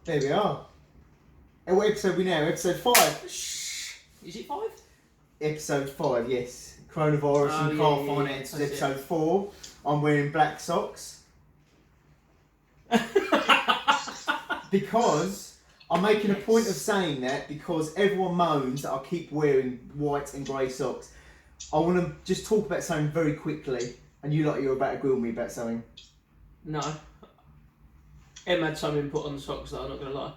There we are. And what episode are we now? Episode 5. Shh. Is it 5? Episode 5, yes. Coronavirus and car finance. That's Episode 4. I'm wearing black socks. Because I'm making a point of saying that because everyone moans that I keep wearing white and grey socks. I want to just talk about something very quickly. And you're about to grill me about something. No. Em had some input on the socks that I'm not going to lie.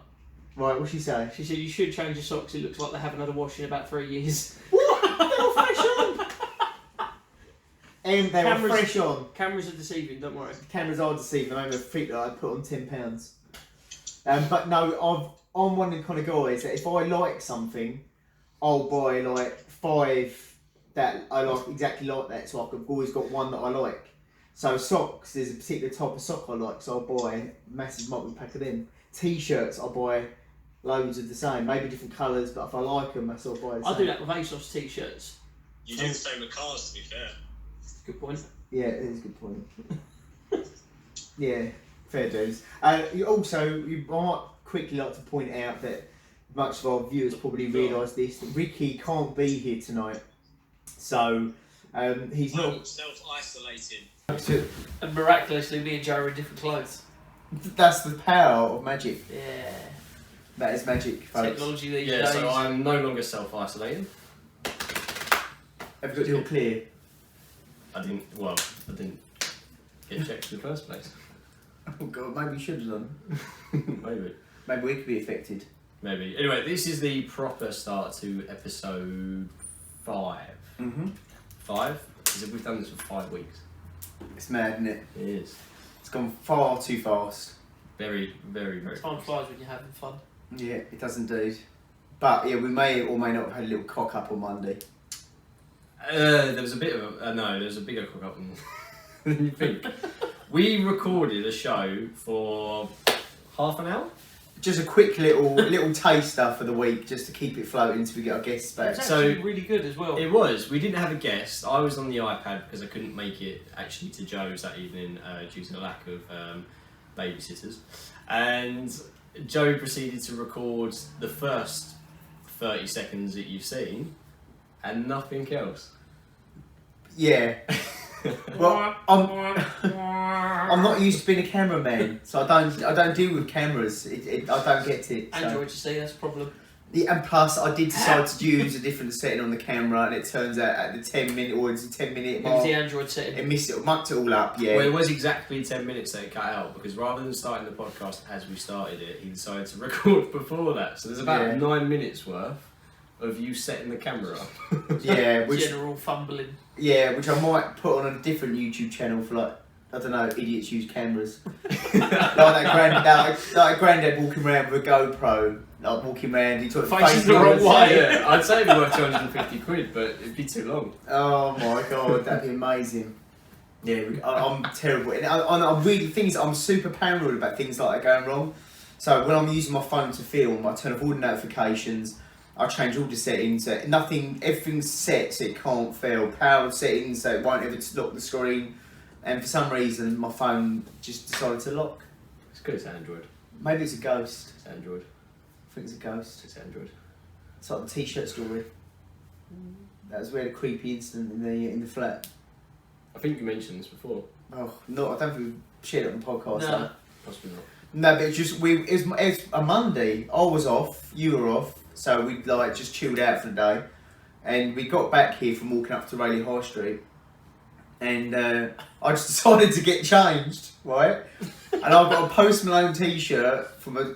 Right, what'd she say? She said you should change your socks, it looks like they haven't had a wash in about 3 years. What? They were fresh on! They were fresh on. Cameras are deceiving, don't worry. Cameras are deceiving. I'm a freak that I put on £10. But no, I'm one of the kind of guys that if I like something, I'll buy like 5 that I like exactly like that. So I've always got one that I like. So socks, there's a particular type of sock I like, so I'll buy a massive multi-pack of them. T-shirts, I'll buy loads of the same, maybe different colours, but if I like them, that's all I buy the same. I do that with ASOS T-shirts. You do the same with cars, to be fair. Good point. Yeah, it is a good point. Yeah, fair dues. You might quickly like to point out that much of our viewers probably realise this, that Ricky can't be here tonight. So, he's not... self-isolating. And miraculously, me and Joe are in different clothes. That's the power of magic. Yeah. That is magic, folks. Technology these days. Yeah, so I'm no longer self-isolating. Have you got the all clear? I didn't get checked in the first place. Oh god, maybe you should have done. Maybe. Maybe we could be affected. Maybe. Anyway, this is the proper start to episode 5. Mm-hmm. 5? Because we've done this for 5 weeks. It's mad, isn't it? It is. It's gone far too fast. Very, very, very Time fast. flies when you're having fun. Yeah, it does indeed. But yeah, we may or may not have had a little cock up on Monday. There was a bit of there was a bigger cock up than you think. We recorded a show for half an hour. Just a quick little taster for the week, just to keep it floating until we get our guests It back. was actually really good as well. It was. We didn't have a guest. I was on the iPad because I couldn't make it actually to Joe's that evening due to the lack of babysitters. And Joe proceeded to record the first 30 seconds that you've seen and nothing else. Yeah. Well, I'm not used to being a cameraman, so I don't deal with cameras. I don't get it. So. Android, you see, that's a problem. Yeah, and plus, I did decide to use a different setting on the camera, and it turns out at the 10-minute or it's a 10-minute It was mark, the Android setting. it missed it, mucked it all up. Yeah. Well, it was exactly 10 minutes that it cut out because rather than starting the podcast as we started it, he decided to record before that. So there's about 9 minutes worth of you setting the camera up. Yeah, General fumbling. Yeah, which I might put on a different YouTube channel for like, I don't know, idiots use cameras. like that granddad walking around with a GoPro, like walking around, he took Faces the wrong way. Yeah, I'd say it'd be worth 250 quid, but it'd be too long. Oh my god, that'd be amazing. Yeah, I'm terrible. And I'm really, the thing is, I'm super paranoid about things like that going wrong. So when I'm using my phone to film, I turn off all the notifications. I change all the settings. Everything's set so it can't fail. Power settings so it won't ever lock the screen. And for some reason, my phone just decided to lock. It's good, it's Android. Maybe it's a ghost. It's Android. I think it's a ghost. It's Android. It's like the T-shirt story. That was where the creepy incident in the flat. I think you mentioned this before. Oh no, I don't think we shared it on the podcast. No. though. Possibly not. No, but it's just it was a Monday. I was off, you were off, so we like just chilled out for the day, and we got back here from walking up to Rayleigh High Street, and I just decided to get changed, right? And I've got a Post Malone T-shirt from a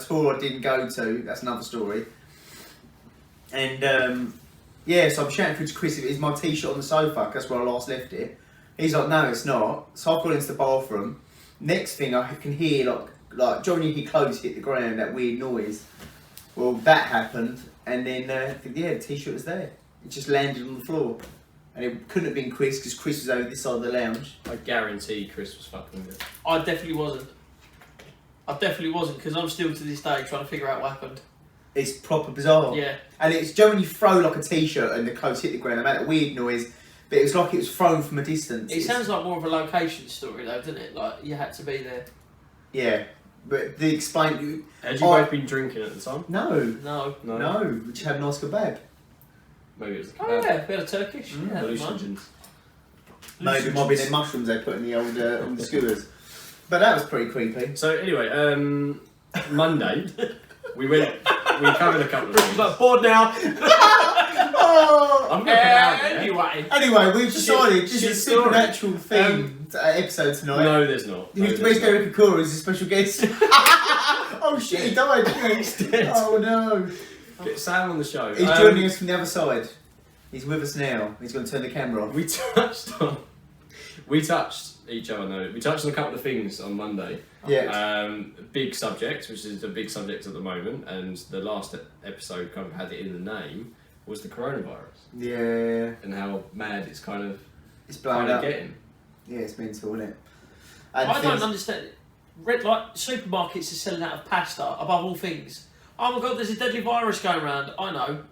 tour I didn't go to. That's another story. And yeah, so I'm shouting through to Kris, "Is my T-shirt on the sofa?" That's where I last left it. He's like, "No, it's not." So I've gone into the bathroom. Next thing I can hear like Johnny, he clothes hit the ground, that weird noise. Well, that happened, and then the T-shirt was there. It just landed on the floor, and it couldn't have been Kris because Kris was over this side of the lounge. I guarantee Kris was fucking with it. I definitely wasn't because I'm still to this day trying to figure out what happened. It's proper bizarre. Yeah. And it's Joe when you throw like a T-shirt and the clothes hit the ground, they make that weird noise. But it was like it was thrown from a distance. It sounds like more of a location story though, doesn't it? Like you had to be there. Yeah. But they explained. Had you both been drinking at the time? No, No. we just had a nice kebab. Maybe it was the Oh kebab. yeah, a bit of Turkish. Yeah, that's fine. Hallucinogens. Maybe it might be the mushrooms they put in the old on the skewers. But that was pretty creepy. So anyway, Monday, we covered a couple of He's things. like, bored now. Oh! I'm going to come out there. Anyway. Anyway, we've decided just shit a story. supernatural theme episode tonight. No, there's not. No, Where's there's not. Derek Akura as a special guest? Oh shit, he died, didn't he? dead. Oh no. Get Sam on the show. He's joining us from the other side. He's with us now. He's going to turn the camera off. We touched each other. No, we touched on a couple of things on Monday. Yeah. Big subject, which is a big subject at the moment, and the last episode kind of had it in the name, was the coronavirus Yeah. and how mad it's kind of It's blown up. getting. Yeah, it's mental, isn't it? And I don't things- understand. Like supermarkets are selling out of pasta above all things. Oh my god, there's a deadly virus going around. I know.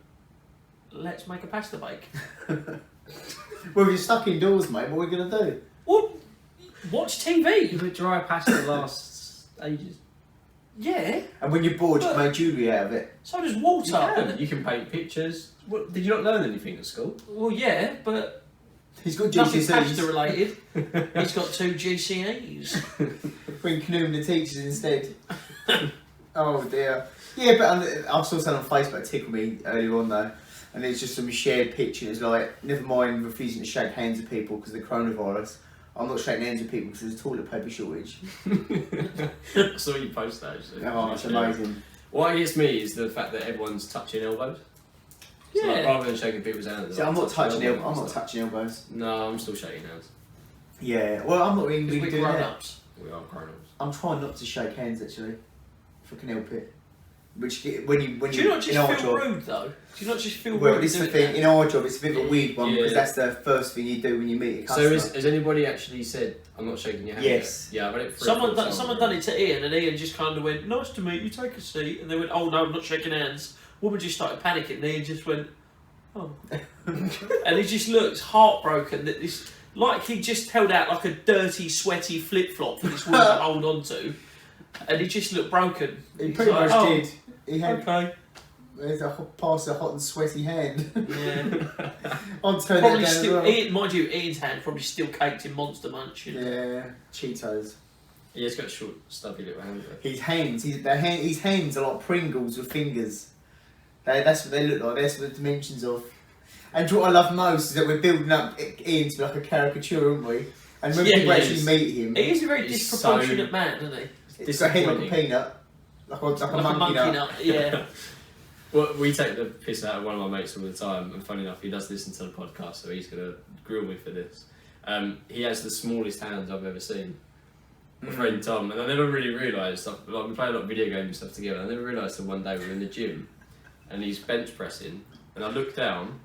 Let's make a pasta bake. Well, if you're stuck indoors, mate, what are we going to do? Well, watch TV. But dry pasta lasts ages. Yeah. And when you're bored, you But- can make jewellery out of it. So does water. You can paint pictures. What, did you not learn anything at school? Well, yeah, but He's got nothing pasta GCSEs. related. He's got 2 GCEs. Bring canoeing the teachers instead. Oh dear. Yeah, but I saw something on Facebook that tickled me earlier on though. And it's just some shared picture. It's like, never mind refusing to shake hands with people because of the coronavirus. I'm not shaking hands with people because there's a toilet paper shortage. I saw you post that actually. Oh, it's amazing. What gets me is the fact that everyone's touching elbows. So like, Yeah. rather than shaking people's hands. See, I'm not touching elbows. I'm not touching elbows. No, I'm still shaking hands. Yeah, well, I'm not really Because we're doing grown that. ups. We are grown-ups. I'm trying not to shake hands actually, if I can help it. Which when you Do you not in our just feel job, rude though? Do you not just feel well, rude? this is the doing thing. In our job, it's a bit of a weird one Yeah. because that's the first thing you do when you meet a So customer. has anybody actually said, I'm not shaking your hand? Yes. Yet? Yeah, I read it that? through. Someone done it to Ian, and Ian just kind of went, "Nice to meet you. Take a seat." And they went, "Oh no, I'm not shaking hands." Woman just started panicking, and Ian just went, "Oh," and he just looked heartbroken that this, like he just held out like a dirty, sweaty flip flop for this woman to hold on to, and he just looked broken. He He's pretty like, much "Oh, did. He had Okay. passed a hot and sweaty hand. Yeah. I'll turn that Probably down as still, well. Ian, mind you, Ian's hand probably still caked in Monster Munch. You know? Yeah, Cheetos. Yeah, he's got short, stubby little hands. Though. His hands, his hands are like Pringles with fingers. That's what they look like. That's what the dimensions of. And what I love most is that we're building up Ian to be like a caricature, aren't we? And when Yeah, people he actually is. meet him, He is a very He's disproportionate so- man, isn't he? it's got a head like a disappointing. peanut, like a Like a monkey nut. yeah. Well, we take the piss out of one of my mates all the time, and funny enough, he does listen to the podcast, so he's going to grill me for this. He has the smallest hands I've ever seen. My friend Tom, and I never really realised, like we play a lot of video games and stuff together, I never realised until one day we were in the gym, and he's bench pressing, and I looked down,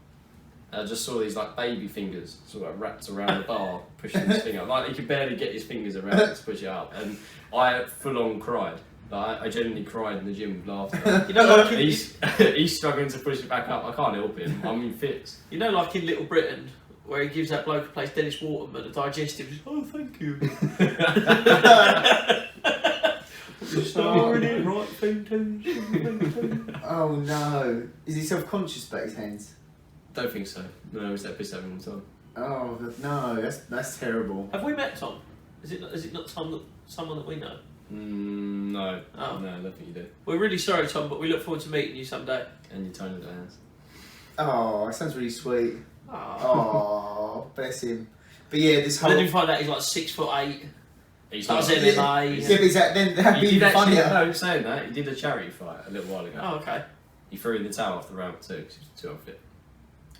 and I just saw these like baby fingers sort of wrapped around the bar, pushing his finger up. Like he could barely get his fingers around it to push it up, and I full on cried. Like, I genuinely cried in the gym with laughter. You know, like He's struggling to push it back up. I can't help him. I'm in fits. you know, like in Little Britain, where he gives that bloke who plays Dennis Waterman a digestive. Just, oh, thank you. You're starring it, right thing too. Oh no! Is he self-conscious about his hands? Don't think so. No, he's that pissed at him all the time. Oh no, that's terrible. Have we met Tom? Is it not someone that we know? No. Oh. No, I don't think you do. We're really sorry, Tom, but we look forward to meeting you someday. And your tiny little hands. Oh, that sounds really sweet. Oh. Oh, bless him. But yeah, this And whole then you find out he's like 6'8". He's That was not- MMA. yeah, but then that'd be He did even actually, funnier. no, saying that, he did a charity fight a little while ago. Oh, okay. He threw in the towel after round 2 because he was too unfit.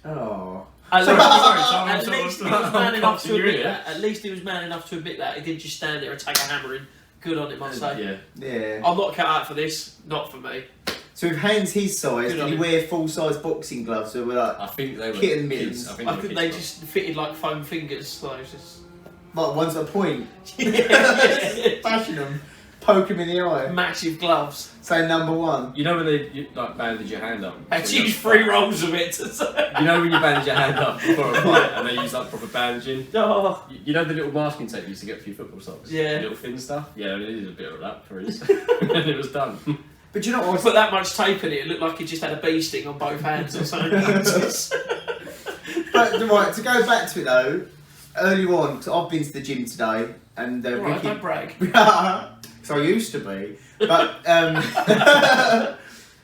Oh. At Sorry, least, sorry, at least he I'm was man enough to cutting you admit in. that. At least he was man enough to admit that. He didn't just stand there and take a hammer in. Good on him, I'd say. Yeah. Yeah. I'm not cut out for this. Not for me. So with hands his size, Good did on he him. wear full-size boxing gloves? So we're like, I think they were Kitten kids. mittens. I they think were they kids' just fitted like foam fingers. So it's just... one's a point. yeah. Bashing them. Poke him in the eye. Massive gloves. Say number 1. You know when they like bandage your hand up? Had to use 3 rolls of it to say. You know when you bandage your hand up before a fight and they use like proper bandaging? Oh. You know the little masking tape you used to get for your football socks? Yeah. The little thin stuff? Yeah, it needed a bit of that for his. And it was done. But you know what? Put that much tape in it, it looked like he just had a bee sting on both hands or something. But right, to go back to it though, earlier on, cause I've been to the gym today, and Right, Ricky. don't brag. So I used to be, but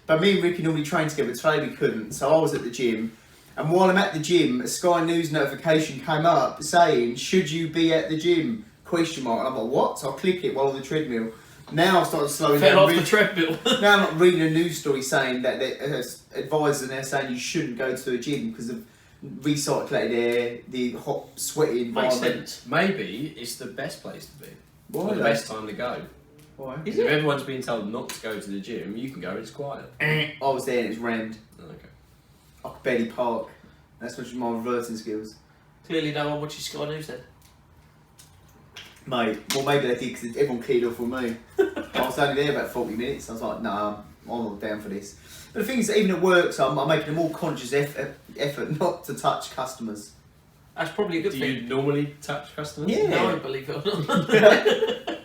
but me and Ricky normally train together. Today we couldn't, so I was at the gym, and while I'm at the gym, a Sky News notification came up saying, "Should you be at the gym?" Question mark. And I'm like, what? So I click it while on the treadmill. Now I've started slowing Fell down. off the treadmill. Now I'm not reading a news story saying that advisors are now saying you shouldn't go to a gym because of recirculated air, the hot, sweaty Makes environment. sense. Maybe it's the best place to be. Why? Or the though? best time to go. Why? Is If it? everyone's being told not to go to the gym, you can go, it's quiet. I was there and it's rammed. Okay. I could barely park. That's what my reversing skills. Clearly no one watches Sky News then. Mate, well maybe they did because everyone cleared off with me. I was only there about 40 minutes. I was like, nah, I'm not down for this. But the thing is, even at work, so I'm making a more conscious effort not to touch customers. That's probably a good Do thing. you normally touch customers? Yeah. No, believe it or not.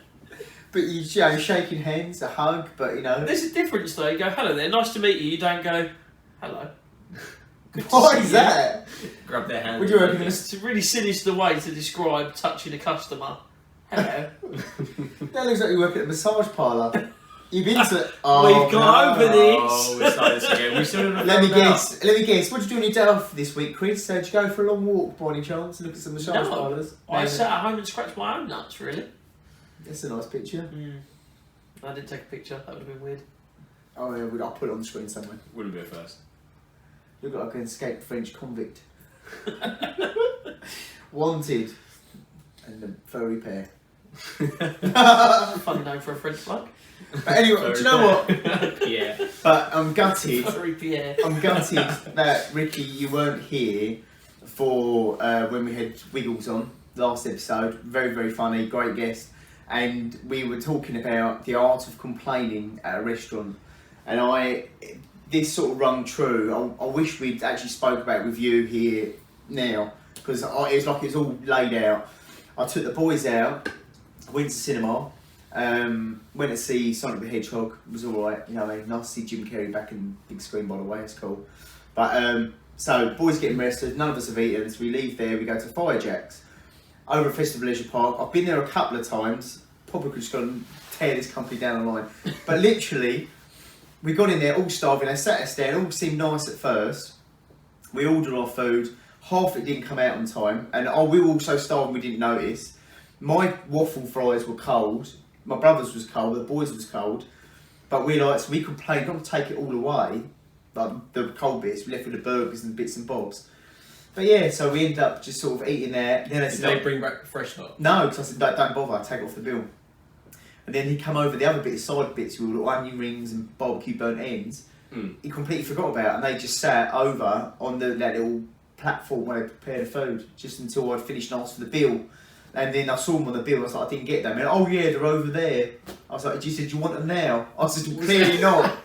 But you know, shaking hands, a hug, but you know. There's a difference though. You go, hello there, nice to meet you. You don't go, hello. Good to Why see is you." that? Grab their hand. Would you reckon It's a really sinister way to describe touching a customer. Hello. That looks like you work at a massage parlour. You've been to. Oh, We've gone over Oh, we're starting this again. We still haven't Let me found out. guess. Let me guess. What did you do on your day off this week, Chris? Did you go for a long walk by any chance? Look at some massage No. parlours. I No. sat at home and scratched my own nuts, really. That's a nice picture. I didn't take a picture, that would have been weird. Oh yeah, I'll put it on the screen somewhere. Wouldn't be a first. Look like an escaped French convict. Wanted. And a furry pair. Funny name for a French bloke. But anyway, do you know what? Yeah. But I'm gutted. Furry Pierre. I'm gutted that Ricky, you weren't here for when we had Wiggles on last episode. Very, very funny, great guest. And we were talking about the art of complaining at a restaurant. And this sort of rung true. I wish we'd actually spoke about it with you here now, because it was like it was all laid out. I took the boys out, went to cinema, went to see Sonic the Hedgehog. It was alright, you know what I mean? Nice to see Jim Carrey back in the big screen, by the way, it's cool. But so boys getting rested, none of us have eaten, so we leave there, we go to Firejack's over at Festival Leisure Park. I've been there a couple of times, probably could just go and tear this company down the line. But literally, we got in there all starving, they sat us down, all seemed nice at first. We ordered our food, half it didn't come out on time, and we were also starving, we didn't notice. My waffle fries were cold, my brother's was cold, the boys was cold, but so we complained, not to take it all away, like the cold bits, we left with the burgers and bits and bobs. But yeah, so we ended up just sort of eating there. Then Did they bring back the fresh lot? no, because I said, don't bother, take it off the bill. And then he come over the other side bits with little onion rings and barbecue burnt ends. He completely forgot about it, and they just sat over on that little platform where they prepare the food, just until I'd finished and asked for the bill. And then I saw them on the bill, I was like, I didn't get them. And oh yeah, they're over there. I was like, you said, do you want them now? I said, well, clearly not.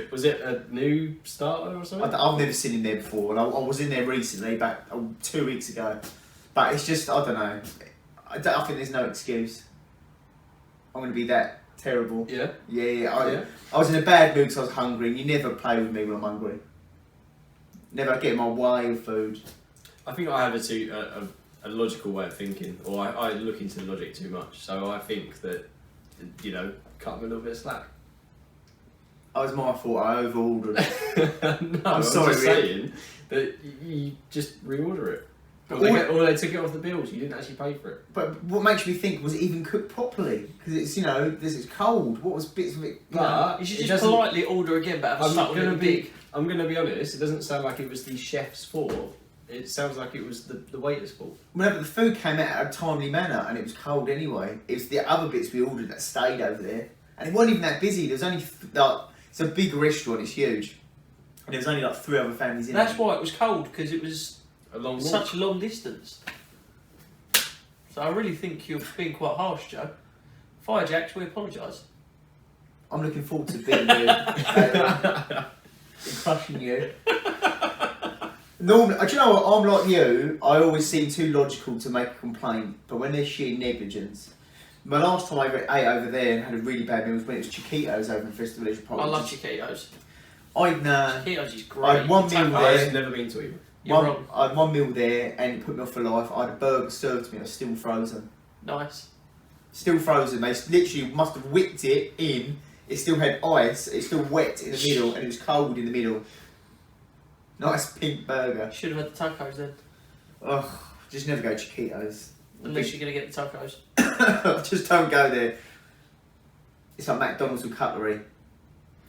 Was it a new starter or something? I've never seen him there before, and I was in there recently, back 2 weeks ago. But it's just, I don't know. I think there's no excuse. I'm going to be that terrible. Yeah. Yeah. I was in a bad mood because I was hungry, and you never play with me when I'm hungry. Never get in my way of food. I think I have a logical way of thinking, or I look into logic too much. So I think that, you know, cut them a little bit of slack. That was my fault, I over-ordered. No, I'm I'm sorry, just Rick. saying that you just reorder it. Or they took it off the bills, you didn't actually pay for it. But what makes me think, was it even cooked properly? Because it's, you know, this is cold. What was bits of it? You know? But You should it just doesn't- politely order again, but have a subtle little dig. I'm going to be honest, it doesn't sound like it was the chef's fault. It sounds like it was the waiter's fault. Whenever the food came out in a timely manner, and it was cold anyway. It was the other bits we ordered that stayed over there. And it wasn't even that busy. There was only, it's a big restaurant, it's huge. And there was only like 3 other families in That's it. why it was cold, because it was A long walk. such a long distance. So I really think you're being quite harsh, Joe. Firejacks, we apologise. I'm looking forward to beating you and crushing you. Normally, do you know what? I'm like you. I always seem too logical to make a complaint, but when there's sheer negligence. My last time I ate over there and had a really bad meal was when it was Chiquitos over in Festival Village. I love Chiquitos. Chiquitos is great. I had one meal there. I've never been to either. I had one meal there and it put me off for life. I had a burger served to me. It was still frozen. Nice. Still frozen. They literally must have whipped it in. It still had ice. It's still wet in the middle and it was cold in the middle. Nice pink burger. Should have had the tacos then. Ugh, just never go Chiquitos. Unless you're going to get the tacos. Just don't go there. It's like McDonald's with cutlery.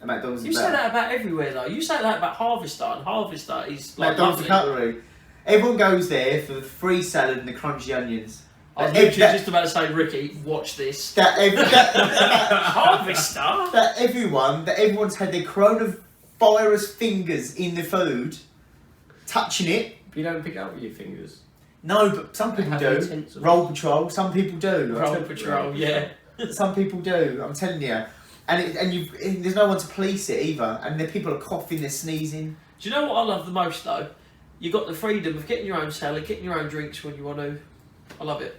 And McDonald's You say that about everywhere though. You say that about Harvester, and Harvester is like McDonald's with lovely. cutlery. Everyone goes there for the free salad and the crunchy onions. I was That- literally just about to say, Ricky, watch this. Harvester? That everyone's had their coronavirus fingers in the food, touching it. But you don't pick it up with your fingers. No, but some people Have do. utensils. Roll patrol, some people do. Roll Patrol, yeah. Some people do. I'm telling you, and there's no one to police it either. And the people are coughing, they're sneezing. Do you know what I love the most though? You got the freedom of getting your own salad, getting your own drinks when you want to. I love it.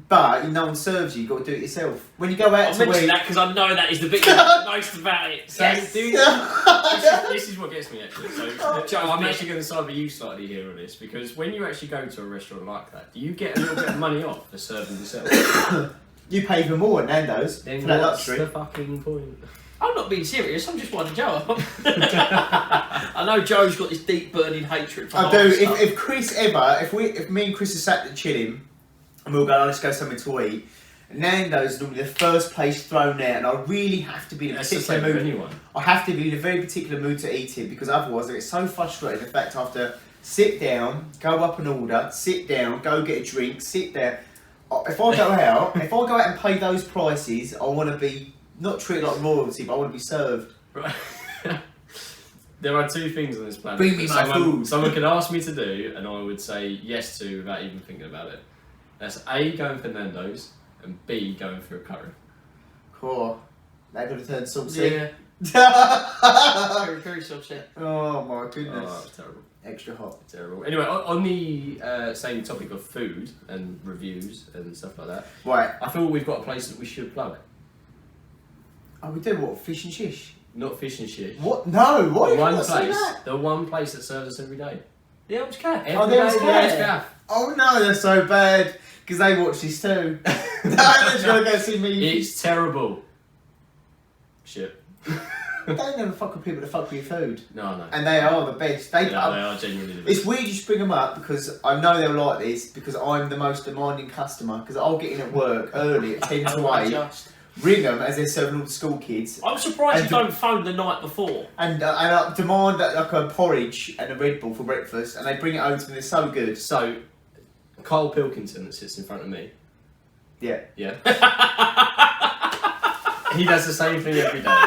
But no one serves you. You've got to do it yourself. When you go out I to mentioned eat, that because I know that is the bit you love most about it. So, Yes. this is what gets me actually. So, Joe, I'm actually going to side with you slightly here on this because when you actually go to a restaurant like that, do you get a little bit of money off for serving yourself? you pay for more at Nando's Then for that what's luxury. the fucking point? I'm not being serious, I'm just winding Joe up. I know Joe's got this deep burning hatred for I do. Harvester. If Kris ever, if me and Kris are sat there chilling, and we'll go, let's go somewhere to eat. Nando's is normally the first place thrown out, and I really have to be in a That's the particular same for mood. anyone. I have to be in a very particular mood to eat it because otherwise I get so frustrated. The fact I have to sit down, go up and order, sit down, go get a drink, sit there. If I go out, and pay those prices, I want to be not treated like royalty, but I want to be served. Right. There are two things on this planet. Bring me my food. Someone could ask me to do, and I would say yes to without even thinking about it. That's A, going for Nando's, and B, going for a curry. Cool. They're going to turn saucy. Yeah, very, very saucy. Oh my goodness. Oh, terrible. Extra hot. Terrible. Anyway, on the same topic of food and reviews and stuff like that, Right. I feel we've got a place that we should plug. Oh, we do what? Fish and shish? Not fish and shit. What? No. Why The did you one not say place, that? the one place that serves us every day. The Elms Cat. Every the Elms day, Cat. Elms Cat. Oh no, they're so bad because they watch this too. No, they're just gonna go see me. It's terrible. Shit. They never fuck with people that fuck with your food, No. and they are the best. Yeah, they are genuinely the best. It's weird you just bring them up because I know they'll like this because I'm the most demanding customer because I'll get in at work early at 10 to 8, ring them as they're serving all the school kids I'm surprised And you don't phone the night before. and I demand like a porridge and a Red Bull for breakfast and they bring it over to me, they're so good. So, Carl Pilkington that sits in front of me. Yeah. Yeah. He does the same thing every day.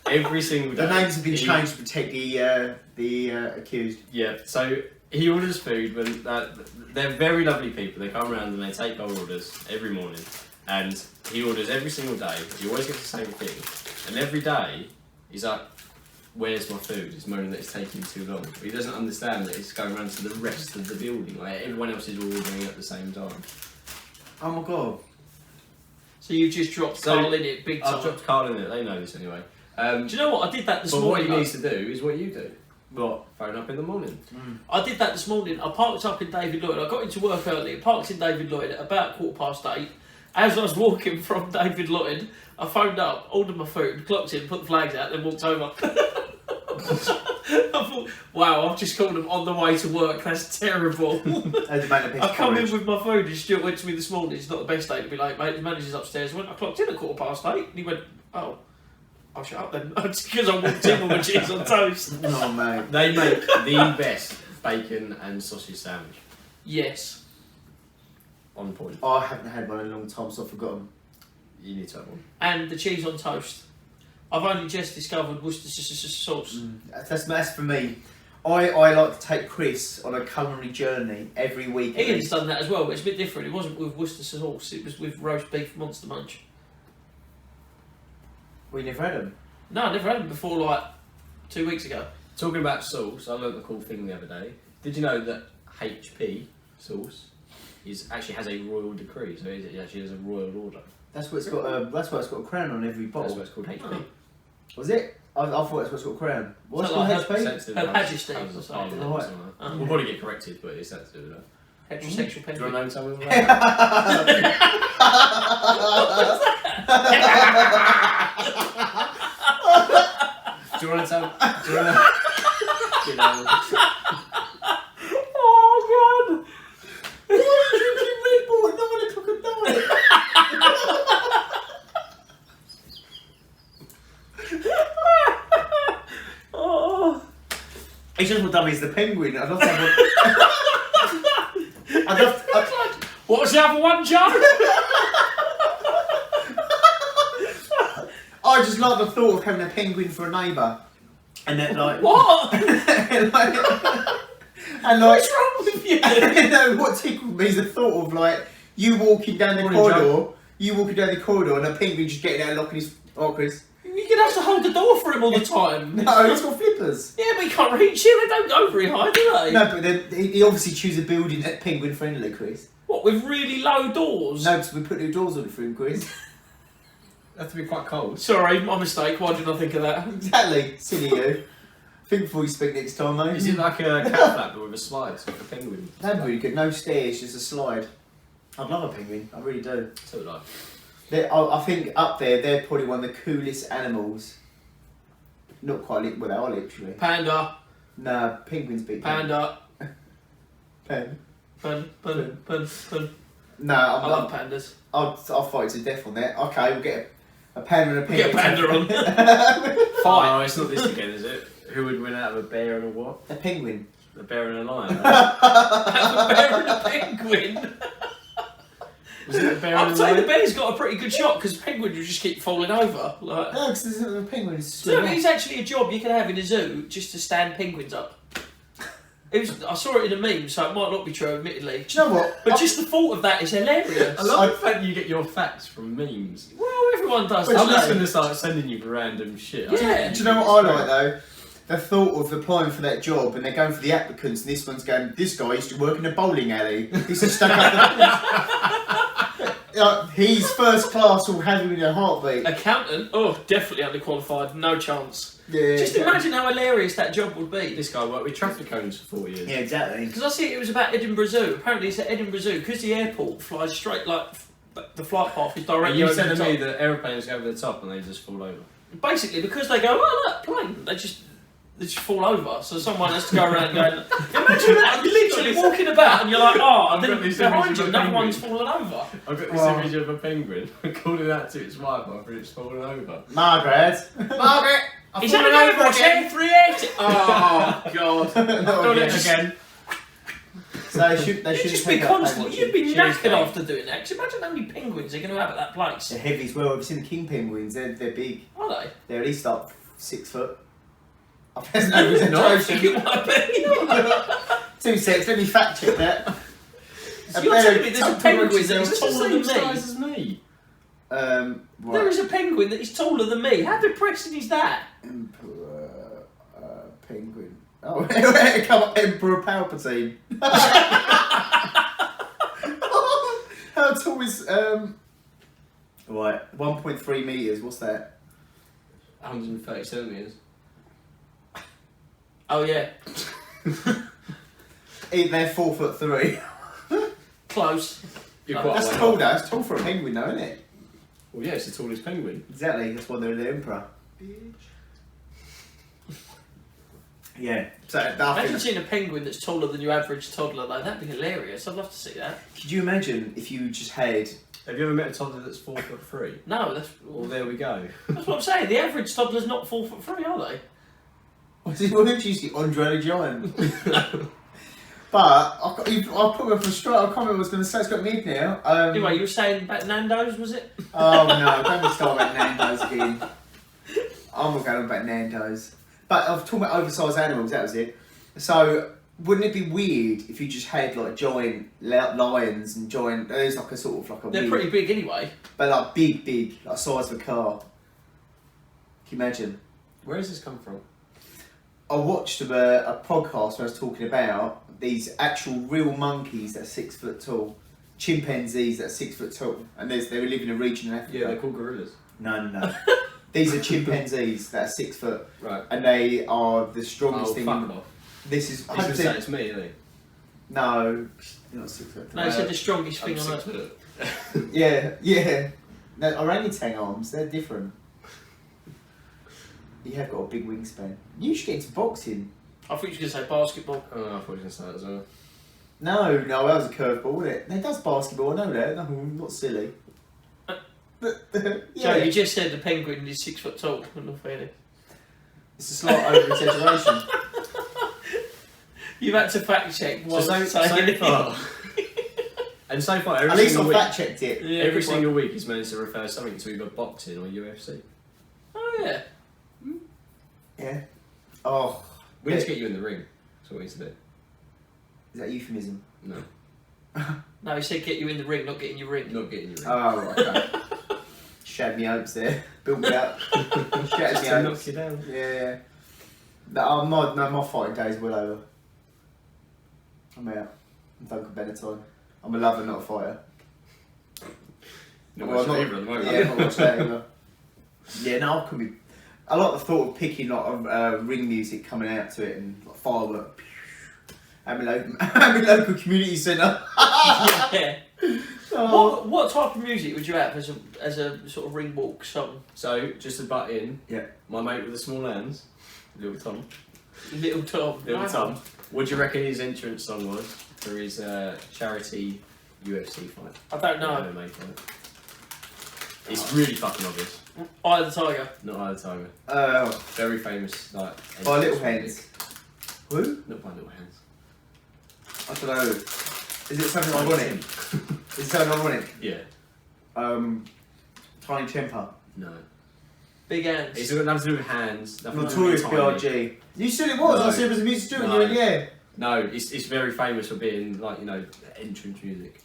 Every single day. The names have been He- changed to protect the accused. Yeah, so he orders food when they're very lovely people. They come around and they take our orders every morning, and he orders every single day. He always gets the same thing, and every day he's like, "Where's my food?" He's moaning that it's taking too long. But he doesn't understand that it's going around to the rest of the building. Like everyone else is ordering at the same time. Oh my god. So you've just dropped So, Carl in it big time. I've dropped Carl in it. They know this anyway. Do you know what? I did that this But what morning. he needs to do is what you do. What? Phone up in the morning. I did that this morning. I parked up in David Lloyd. I got into work early. Parked in David Lloyd at about 8:15. As I was walking from David Lloyd, I phoned up, ordered my food, clocked in, put the flags out, then walked over. I thought, wow, I've just called them on the way to work. That's terrible. I come in with my food and Stuart went to me this morning, it's not the best day to be late, mate. The manager's upstairs. I went, I clocked in at 8:15. And he went, oh, I'll shut up then. Because I walked in with my cheese on toast. Oh mate. They make the best bacon and sausage sandwich. Yes. On point. Oh, I haven't had one in a long time, so I've forgotten. You need to have one. And the cheese on toast. I've only just discovered Worcestershire sauce. That's for me. I like to take Kris on a culinary journey every week. Ian's done that as well, but it's a bit different. It wasn't with Worcestershire sauce, it was with roast beef Monster Munch. We never had them. No, I never had them before, like 2 weeks ago. Talking about sauce, I learned a cool thing the other day. Did you know that HP sauce actually has a royal decree? So it actually has a royal order. That's what it's got. That's why it's got a crown on every That's bottle. why it's called HP. Oh. Was it? I thought it's what's got a crown. What's So called like HP? Sensitive Her enough. Majesty Houses or of something. Parliament or Right. something like that. Oh. We'll probably get corrected, but it's sensitive enough. Heterosexual Do you penguin. want to know something about that? Do you want to tell? Do you want to? You know, Oh god! Why are you drinking Red Bull at 9 o'clock at night? Oh. It's just what dummy is the penguin. I'd love to have a... What was the other one, Joe? I just like the thought of having a penguin for a neighbour. And then like... What? and like... What's wrong with you? No, what tickled me is the thought of like, you walking down the Morning, corridor and a penguin just getting out and locking his... Oh, Chris. You're gonna have to hold the door for him all the time. No, it's got flippers. Yeah, but he can't reach you. They don't go very high, do they? No, but then he obviously choose a building that's penguin friendly, Chris. What, with really low doors? No, because we put new doors on it for him, Chris. have to be quite cold. Sorry, my mistake. Why did I think of that? Exactly, silly you. Think before you speak next time, mate. Is it like a cat flap but with a slide, so like a penguin? That'd be really good. No stairs, just a slide. I'd love a penguin. I really do. So like. I think up there, they're probably one of the coolest animals. Not quite, well, they are literally. Panda. Nah, penguins beat them. Panda. Pen. Pun. No, I love pandas. I'll fight to death on that. Okay, we'll get a panda and a Get penguin. a panda on. Oh, it's not this again, is it? Who would win out of a bear and a what? A penguin. A bear and a lion. A bear and a penguin. Was it a bear I'd and a say the lion? bear's got a pretty good shot because penguins will just keep falling over. Like, No, because a penguin is so it's actually a job you can have in a zoo just to stand penguins up. I saw it in a meme, so it might not be true, admittedly. Do you know what? But just the thought of that is hilarious. I love the fact that you get your facts from memes. Well, everyone does. But I'm don't just they? going to start sending you random shit. Yeah. Do you know what I like though? The thought of applying for that job and they're going for the applicants and this one's going, this guy used to work in a bowling alley. This is stuck up the... he's first class will have him in a heartbeat. Accountant? Oh, definitely underqualified. No chance. Yeah, Just imagine how hilarious that job would be. This guy worked with traffic cones for 4 years. Yeah, exactly. Because I see it was about Edinburgh Zoo. Apparently it's at Edinburgh Zoo because the airport flies straight, like, the flight path is And directly you over said the to me top. that aeroplanes go over the top and they just fall over. Basically, because they go, oh look, plane, they just fall over. So someone has to go around going, imagine that, you're literally walking about and you're like, oh, I've and got then this behind image you, of a another penguin. one's fallen over. I've got this Wow. image of a penguin calling out to its wife after it's fallen over. Margaret. Margaret. Is that an over again? 380? Oh, God. Not Again. So they should You'd should just be take up constantly, watching. you'd be Cheers, knackered mate. after doing that. 'Cause imagine how many penguins they're going to have at that place. They're heavy as well. Have you seen the king penguins? They're big. Are they? They're at least like 6 foot. There's no reason I to think joke. it might be. 2 seconds. Let me fact check that. So you're telling me there's a penguin that is It's the taller same than me? size as me. There Right. is a penguin that is taller than me. How depressing is that? Emperor penguin. Oh, come up, Emperor Palpatine. How tall is Right, 1.3 meters. What's that? 130 centimetres. Oh yeah, They're 4'3". close. You're Oh, quite That's a way tall, off. though. It's tall for a penguin, though, isn't it? Well, yeah, it's the tallest penguin. Exactly. That's why they're the emperor. Yeah. So I Imagine think, seeing a penguin that's taller than your average toddler though. That'd be hilarious. I'd love to see that. could you imagine if you just had? Have you ever met a toddler that's 4'3"? No, that's Well, there we go. that's what I'm saying. The average toddler's not 4'3", are they? What did you see? Andre the Giant. But I put me off a straight. I can't remember what I was going to say. It's got me now. Anyway, you were saying about Nando's, was it? Oh no! Don't be talking about Nando's again. I'm not going on about Nando's. But I was talking about oversized animals. That was it. So wouldn't it be weird if you just had like giant lions and giant? There's like a sort of like a. They're weird, pretty big anyway. But like big, like size of a car. you imagine? Where has this come from? I watched a podcast where I was talking about these actual real monkeys that are 6 foot tall, chimpanzees that are 6 foot tall, and they live in a region in Africa. Yeah, they're called gorillas. No. These are chimpanzees that are 6 foot, Right. and they are the strongest thing. Fuck off. This is. I was say it's me, isn't it? No, you're not 6 foot. No, he said the strongest I'm thing on 6 earth. foot. Yeah. No, orangutan arms, they're different. You have got a big wingspan. You should get into boxing. I thought you were going to say basketball. Oh, I thought you were going to say that as well. No, that was a curveball, wasn't it? It does basketball, I know that. No, I'm not silly. Joe, you just said the penguin is 6 foot tall. I'm not fair. It's a slight over exaggeration. You've had to fact check what So I'm far, saying. and so far, At every least I single week, fact checked it. Yeah, every good single week he's managed to refer something to either boxing or UFC. Oh, yeah. Yeah. Oh. We need to get you in the ring. That's what we need to do. Is that euphemism? No, No, he said get you in the ring, not get in your ring. not getting you in. Oh, right, okay. Shattered me hopes there. Built me up. Shattered me to knock hopes. you down. Yeah. No, my fighting days well over. I'm out. I'm done with Benetton. I'm a lover, not a fighter. Not Well, much I'm not- favour at the moment. Yeah, not much that either. Yeah, no, I can be. I like the thought of picking like ring music coming out to it and like firework. I'm a local community centre. Yeah. Oh. What type of music would you have as a sort of ring walk song? So, just to butt in, Yeah. my mate with the small hands, Little Tom. Little Tom. Little Tom. What do you reckon his entrance song was for his charity UFC fight? I don't know. MMA fight. It's really fucking obvious. Eye of the Tiger. Not Eye of the Tiger. Oh. Very famous, like. By Little entrance Hands. Who? music. Not by Little Hands. I don't know. Is it something ironic? Is it something ironic? Yeah. Tiny Temper. No. Big Hands. It's got nothing to do with hands. Nothing to do Notorious with tiny. B.I.G. You said it was. No. I said it was a music student. No. You went, yeah. No, it's very famous for being like, you know, entrance music.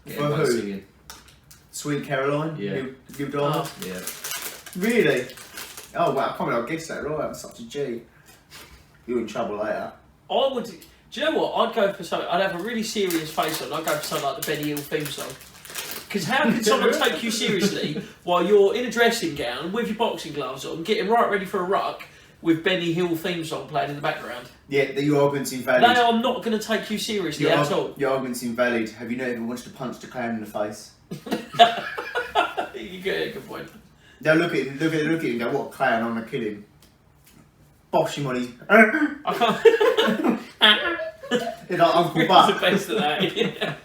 Get For everyone who? singing. Sweet Caroline. Yeah. New Diamond. Oh. Yeah. Really? Oh wow! I can't believe I guessed that right. I'm such a G. You're in trouble later. I would. Do you know what? I'd go for something. I'd have a really serious face on. I'd go for something like the Benny Hill theme song. Because how can someone take you seriously while you're in a dressing gown with your boxing gloves on, getting right ready for a ruck with Benny Hill theme song playing in the background? Yeah, your argument's invalid. No, I'm not going to take you seriously at all. Your argument's invalid. Have you not ever wanted to punch the clown in the face? You get a good point. Now look at him. Look at him. And go, what a clown! I'm gonna kill him. Bosh him on his. I can't. You know, Uncle It's the Buck. best of that. Yeah.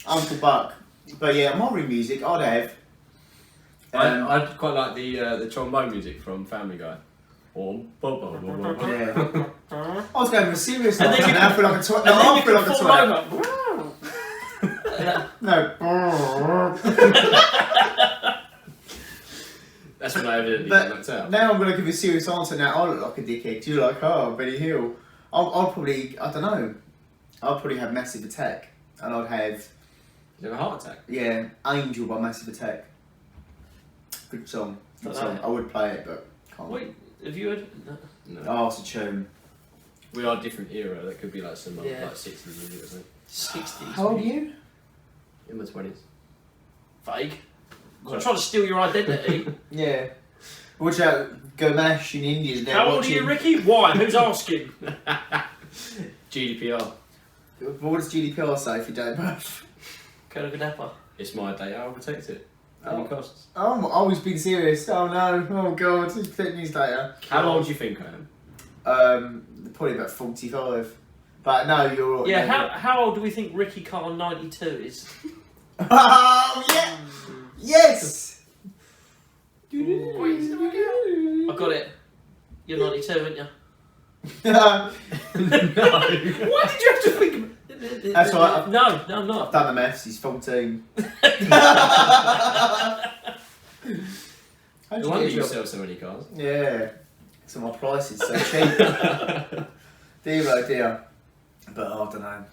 Uncle Buck. But yeah, my ring music, I'd have. I'd quite like the trombone music from Family Guy. Yeah. I was going with a serious And one. then you Now I feel like a twat. And No, then I you feel can like a fall twat. over. No. That's when I evidently But got knocked out. now I'm going to give you a serious answer. Now I look like a dickhead. You're like, oh, Benny Hill. I'll probably, I don't know. I'll probably have Massive Attack, and I'd have, You have a heart attack. yeah, Angel by Massive Attack. Good song. Good song. I would play it, but can't. Wait, have you heard? No. No. Oh, it's a tune. We are a different era. That could be like some Yeah. like 60s music or something. 60s. How old are you? In my 20s. Vague. I'm trying to steal your identity. Yeah. Watch out, Gamash in India's now How old are watching. you, Ricky? Why? Who's asking? GDPR. What does GDPR say if you don't have? Kodakadappa. It's my data. I'll protect it. At Oh. any costs. Oh, I'm always being serious. Oh no. Oh god, it's protecting his data. How old do you think I am? Probably about 45. But no, you're right. Yeah, no, how old do we think Ricky Carr 92 is? Oh yeah! Yes! I got it. You're 92, aren't you? No. Why did you have to think of it? That's all right. No, I'm not. I've done the maths, he's 14. How'd No wonder get a you job? sell so many cars. Yeah. So my price is so cheap. Dear oh dear. But I don't know.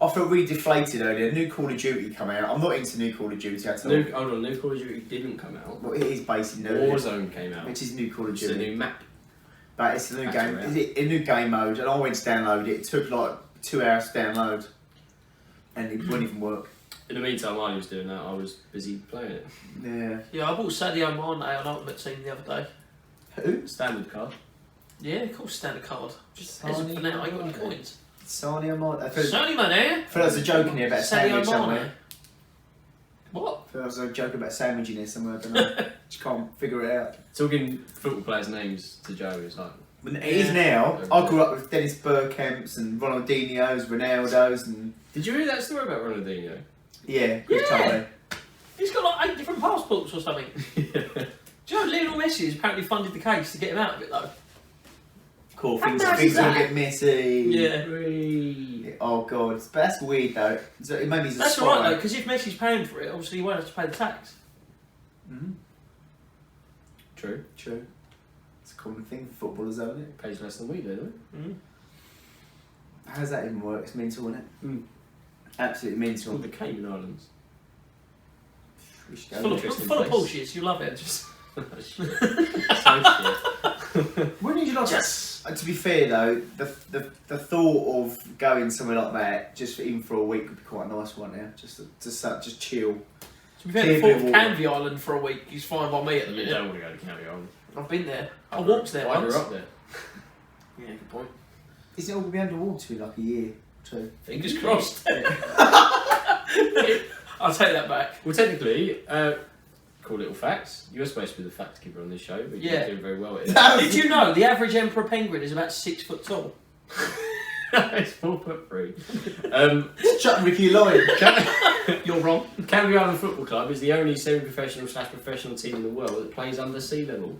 I felt really deflated earlier. New Call of Duty come out. I'm not into New Call of Duty at all. New Call of Duty didn't come out. Well, it is based in Warzone came out. which is New Call of It's a Duty. new map. But it's a new That's game. right. Is it a new game mode? And I went to download it. It took like 2 hours to download, and it wouldn't even work. In the meantime, while he was doing that, I was busy playing it. Yeah. Yeah, I bought Sadio Mane on Ultimate Team the other day. Who? Standard card. Yeah, of course, standard card. Just Sadio as for now, I ain't got any Mane. coins. Sadio Mane. I feel Sadio Mane. there was a joke in here about a sandwich somewhere. What? I feel there was a joke about a sandwich in here somewhere. I don't know. Just can't figure it out. Talking football players' names to Joe is like, But it is now. I grew up with Dennis Bergkamps and Ronaldinho's, Ronaldo's, and did you hear that story about Ronaldinho? yeah, Chris Yeah. told me. He's got like 8 different passports or something. Do you know Lionel Messi has apparently funded the case to get him out of it though? Cool. How Things nice things is will that? get messy. Yeah. Oh god, but that's weird though. So it maybe he's a That's spy. alright though, because if Messi's paying for it, obviously he won't have to pay the tax. Mhm. True. True. It's a common thing for footballers, isn't it? Pays less than we do, doesn't Mm. How does that even work? It's mental, isn't it? Mm. Absolutely it? It's mental. called the Cayman Islands. We should Full go. of, interesting full of place. Porsches, you love it. Just So shit. Wouldn't you like Yes. to be fair though, the thought of going somewhere like that just for, even for a week would be quite a nice one. Yeah, just chill. to be fair, the thought of Canvey Island for a week is fine by me at the You minute. don't want to go to Canvey Island. I've been there. I walked there I once. grew up there. Yeah. Good point. Isn't it all gonna be underwater in like a year or two? Fingers crossed. I'll take that back. Well, technically, cool little facts. You're supposed to be the fact keeper on this show, but Yeah. you're doing very well at it. Did you know the average emperor penguin is about 6 foot tall? It's 4'3". Shut Ricky Lloyd. You're wrong. Canvey Island Football Club is the only semi-professional/professional team in the world that plays under sea level.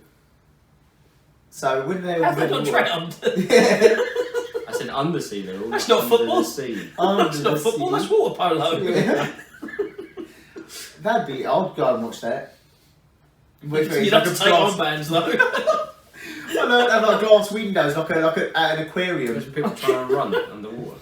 So when they Have were they not drowned? I said under sea level. That's not under football. The sea. That's not football, that's water polo. Yeah. That'd be. I'd go and watch that. You'd have to take armbands though. I know, have like glass windows, like at an aquarium. There's people trying to run underwater.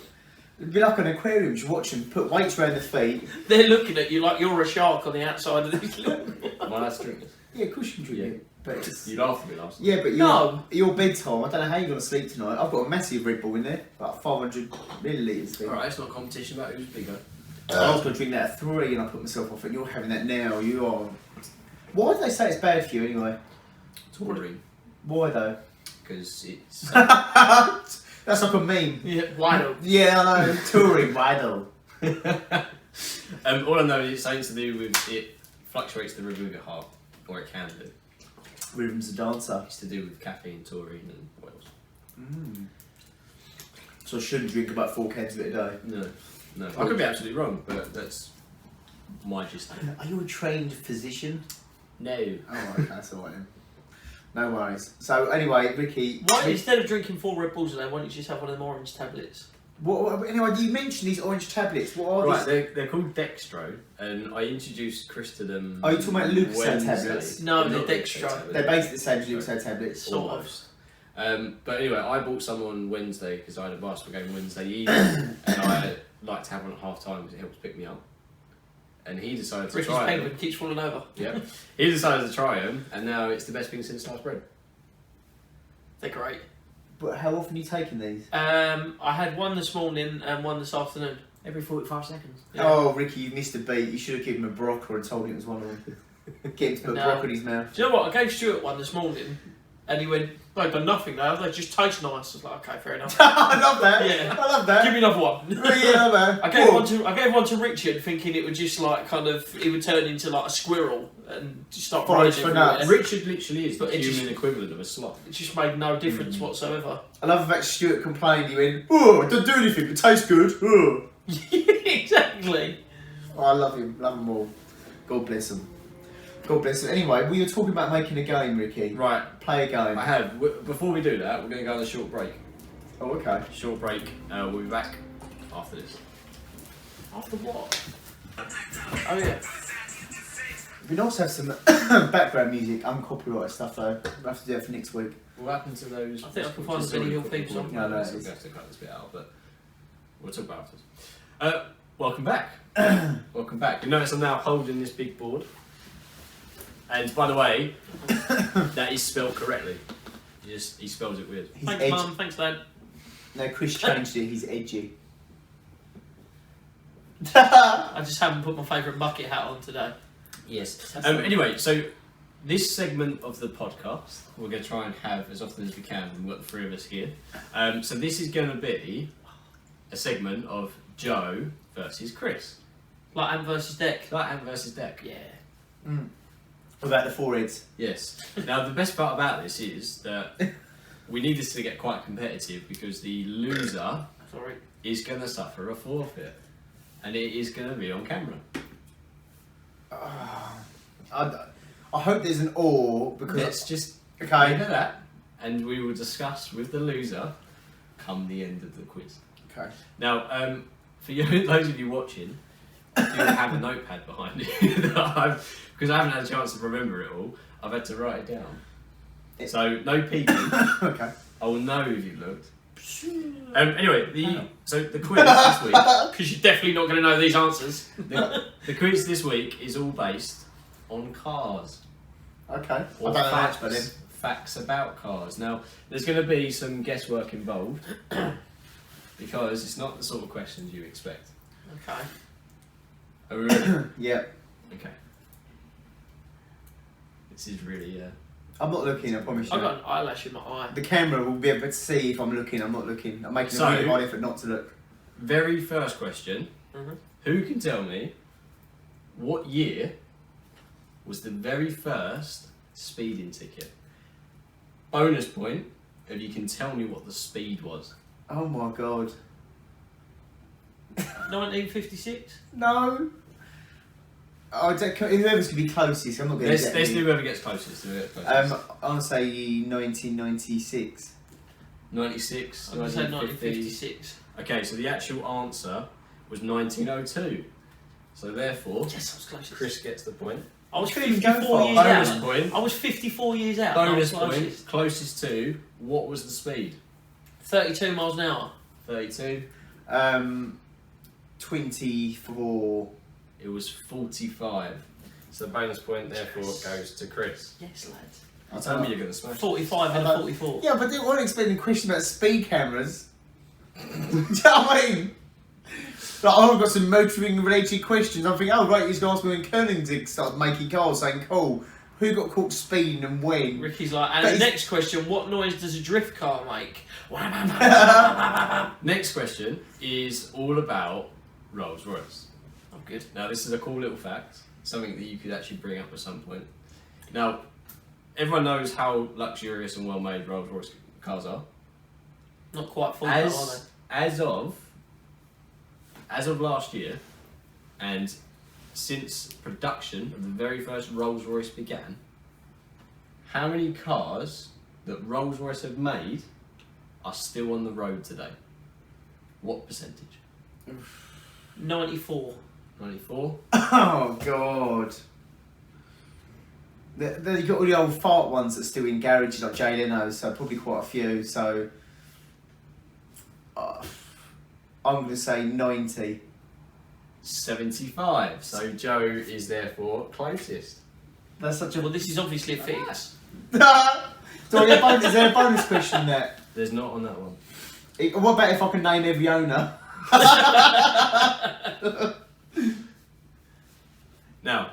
It'd be like an aquarium. Just watch them put weights around the feet. They're looking at you like you're a shark on the outside of these little... My last drink. Yeah, of course you can drink Yeah. it. But it's, You laughed at me last. yeah, but No. your bedtime. I don't know how you're gonna sleep tonight. I've got a massive Red Bull in there, about 500 millilitres. Thing. Alright, it's not a competition about who's bigger. I was gonna drink that at 3, and I put myself off it. And you're having that now. You are. Why do they say it's bad for you anyway? Touring. Why though? Because it's. That's like a meme. Yeah, wide open. Yeah, I know. Touring, why though? All I know is it's something to do with it fluctuates the rhythm of your heart, or it can do. Rhythm's a dancer. It's to do with caffeine, taurine, and what else? Mm. So I shouldn't drink about 4 cans of it a day. No. I could be absolutely wrong, but that's my gist. Are you a trained physician? No. Oh, okay, that's alright then. No worries. So anyway, Ricky. Why, instead of drinking 4 Red Bulls a day, why don't you just have one of them orange tablets? Anyway, you mentioned these orange tablets. What are Right, these? they're called Dextro, and I introduced Kris to them. Are you talking about Lucozade Wednesday. tablets? No, They're they're not Dextro. tablets. They're basically the same as Lucozade tablets. Sort of. Almost. But anyway, I bought some on Wednesday because I had a basketball game Wednesday evening, and I like to have one at half time because it helps pick me up. And he decided to Ricky's try penguin them. keeps falling over. Yeah, he decided to try them, and now it's the best thing since sliced bread. They're great. But how often are you taking these? I had one this morning and one this afternoon. Every 45 seconds. Yeah. Oh, Ricky, you missed a beat. You should have given him a Barocca and told him it was one of them. Get him to put No. Barocca in his mouth. Do you know what? I gave Stuart one this morning and he went, they've done nothing now, they just taste nice. I was like, okay, fair enough. I love that. Yeah. I love that. Give me another one. Yeah, man. I gave one to Richard thinking it would just like kind of, it would turn into like a squirrel and just start Forage running for everywhere. nuts. Richard literally is the But it human just- equivalent of a sloth. It just made no difference whatsoever. I love the fact Stuart complained. He went, "Oh, it doesn't do anything, but it tastes good." Oh. Exactly. Oh, I love him. Love them all. God bless them. God bless them. Anyway, we were talking about making a game, Ricky. Right, Play a game. I have. Before we do that, we're going to go on a short break. Oh, okay. Short break. We'll be back after this. After what? Oh yeah. It'd be nice to have some background music, uncopyrighted stuff though. We'll have to do it for next week. What happened to those? I think I can find the Benny Hill theme song. No, no, we'll it's- have to cut this bit out, but we'll talk about it. Welcome back. Welcome back. You notice I'm now holding this big board. And by the way, that is spelled correctly. He spells it weird. He's Thanks, Mum. Thanks, Dad. No, Kris changed it. He's edgy. I just haven't put my favourite bucket hat on today. Yes. Anyway, so this segment of the podcast we're going to try and have as often as we can. We've got the three of us here. So this is going to be a segment of Joe versus Kris. Like Ant versus Deck. Like Ant versus Deck. Yeah. What about the foreheads? Yes. Now the best part about this is that we need this to get quite competitive because the loser is going to suffer a forfeit. And it is going to be on camera. I hope there's an or because Let's just okay. leave it at that, and we will discuss with the loser come the end of the quiz. Okay. Now, for you, those of you watching, I do have a notepad behind you because I haven't had a chance to remember it all. I've had to write it down. So no peeking. Okay. I will know if you've looked. Anyway, the quiz this week. Because you're definitely not going to know these answers. The quiz this week is all based on cars. Okay. I Or don't know much, but then. facts about cars. Now, there's going to be some guesswork involved because it's not the sort of questions you expect. Okay. Are we ready? Yeah. Okay. This is really. I'm not looking. I promise you. I've got an eyelash in my eye. The camera will be able to see if I'm looking. I'm not looking. I'm making a really hard effort not to look. Very first question. Mm-hmm. Who can tell me what year was the very first speeding ticket? Bonus point if you can tell me what the speed was. Oh my god. 1956? No. Oh, whoever's going to be closest, I'm not going to get Let's any. do whoever gets closest. I'm going to say 1996. 96, I'm going to say 1950. 1956. Okay, so the actual answer was 1902. So therefore, Yes, I was closest. Chris gets the point. I was couldn't even go 54 far. years Bonus out. point. I was 54 years out. Bonus I was point. closest. Closest to, what was the speed? 32 miles an hour. 32. 24. It was 45. So bonus point therefore goes to Chris. Yes, lads. You tell me you're going to smash it. 45 and a 44. Yeah, but they weren't expecting a question about speed cameras. Do you know what I mean? Like, oh, I've got some motoring related questions. I'm thinking, oh, right, he's going to ask me when Koenigsegg started making cars, saying, cool, who got caught speeding and when? Ricky's like, and But the next question, what noise does a drift car make? Next question is all about Rolls Royce. Oh, good. Now this is a cool little fact, something that you could actually bring up at some point. Now, everyone knows how luxurious and well made Rolls Royce cars are. Not quite full, are they? As of last year, and since production of the very first Rolls Royce began, how many cars that Rolls Royce have made are still on the road today? What percentage? 94. 94? Oh, God. You've got all the old fart ones that are still in garages, like Jay Leno's, so probably quite a few, so... I'm going to say 90. 75. So Joe is therefore closest. That's such a... Well, this is obviously a fix. Sorry, is there a bonus question there? There's not on that one. What about if I can name every owner? Now,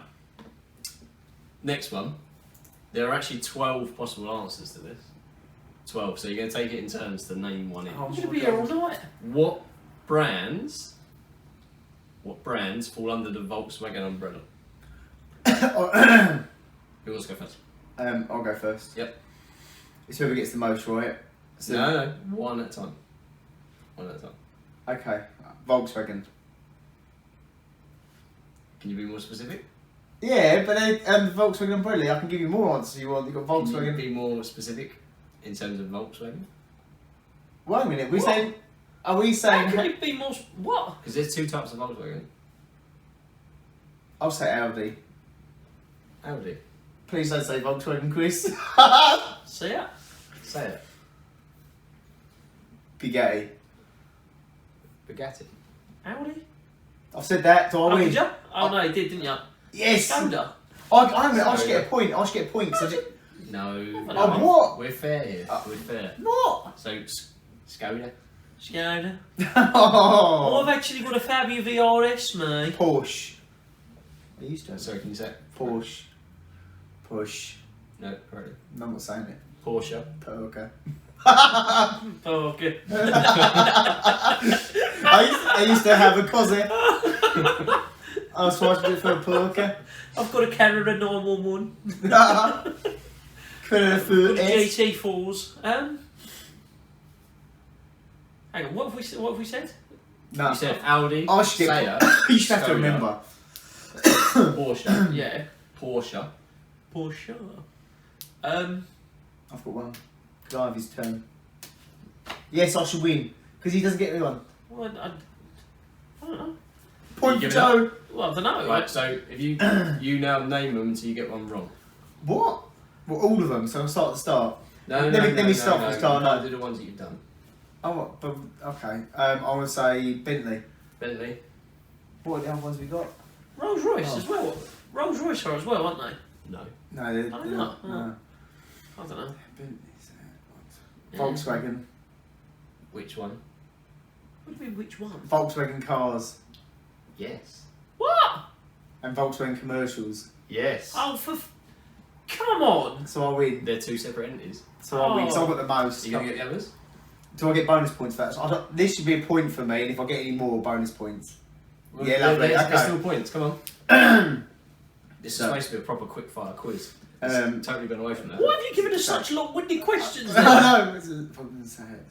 next one. There are actually 12 possible answers to this. 12. So you're going to take it in turns to name one each. Oh, I'm going to be here all night. What brands fall under the Volkswagen umbrella? Who wants to go first? I'll go first. Yep. It's whoever gets the most right. So, No, one at a time. One at a time. Okay, Volkswagen. Can you be more specific? Yeah, but then the Volkswagen umbrella, I can give you more answers you want. You've got Can you Volkswagen. be more specific in terms of Volkswagen? Wait a minute, What? are we saying... How can you be more... What? Because there's two types of Volkswagen. I'll say Audi. Audi. Please don't say Volkswagen, Chris. See ya. Say it. Bugatti. Bugatti. Audi? I've said that, so I Oh, win. did you? Oh, no, you did, didn't you? Yes! Skoda. I should get a point. I should get a point. So No. Oh, what? We're fair here. We're fair. what? So, Skoda. Skoda. Oh, Oh, I've actually got a Fabio VRS, mate. Porsche. I used to have Sorry, can you say it? Porsche. Push. No, correctly. No, I'm not saying it. Porsche. Okay. Oh, good. I used to have a closet. I was trying to do it for a poker. I've got a Canada 911. Could have food S. GT4s. Hang on, what have we said? No. You said Audi. I should get. Seat, You should have to Skoda, remember. Porsche. Yeah. Porsche. Porsche. I've got one. Could I have his turn? Yes, I should win because he doesn't get me one. Well, I don't know. Point You for give it up? Joe. Well, I don't know. Right, so if you now name them until you get one wrong. What? Well, all of them. So I'll start at the start. No, Let me start from the start, No, no. do the ones that you've done. Oh, but okay. I want to say Bentley. Bentley. What are the other ones we got? Rolls Royce Oh. as well. Rolls Royce are as well, aren't they? No. No, they're Oh, they're no. not. Oh. No. I don't know. Bentley's, Yeah. Volkswagen. Which one? What do you mean, which one? Volkswagen cars Yes. What? and Volkswagen commercials. Yes. Oh, come on. So I win. They're two separate entities. So I win. So I got the Are most. you going to get the others? Do I get bonus points for that? So this should be a point for me, and if I get any more, bonus points. Well, Yeah, lovely, There's okay. still points. Come on. This is So- supposed to be a proper quick fire quiz. It's totally gone away from that. Why have you given us such long-winded questions No, then? no. It's a fucking say it.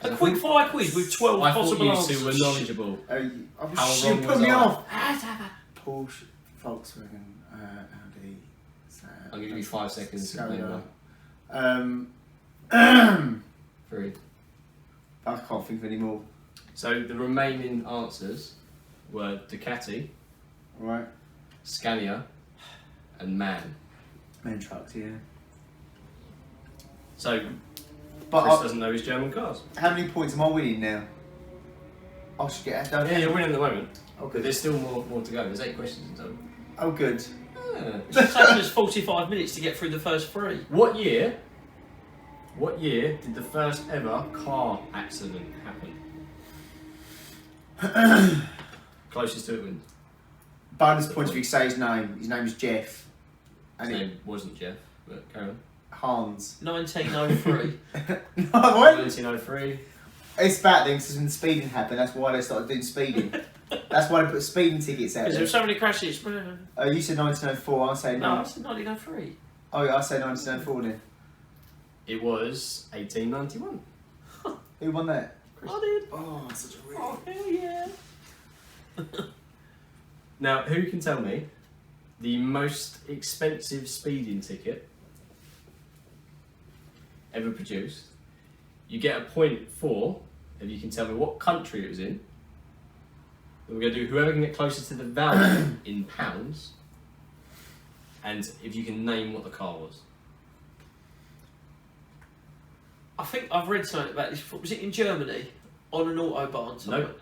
So, A quick fire quiz with 12 I thought possible you answers. two were knowledgeable. How you wrong put was me I? off. Ah, Porsche, Volkswagen, Audi. I'll give you 5 seconds to name Skoda. one. 3. I can't think of any more. So the remaining answers were Ducati, Right. Scania, and MAN. Man trucks, yeah. So But Kris doesn't know his German cars. how many points am I winning now? I should get. Yeah, you're winning at the moment. Oh, But good. there's still more to go. There's 8 questions in total. Oh, good. Ah. It's taken us 45 minutes to get through the first 3. What year did the first ever car accident happen? Closest to it wins. Bonus points if you say his name. His name is Jeff. His And it, name wasn't Jeff, but carry on. Hans. 1903. No, what? 1903. It's bad thing because when the speeding happened, that's why they started doing speeding. That's why they put speeding tickets out Because there there. were so many crashes. You said 1904, I say No, I no. said 1903. Oh, yeah, I say 1904 then. It was 1891. Who won that? I did. Oh, such a weird. Oh, hell yeah. Now, who can tell me the most expensive speeding ticket ever produced? You get a point for if you can tell me what country it was in. Then we're going to do whoever can get closer to the value in pounds, and if you can name what the car was. I think I've read something about this before. Was it in Germany? On an autobahn? somewhere? Nope.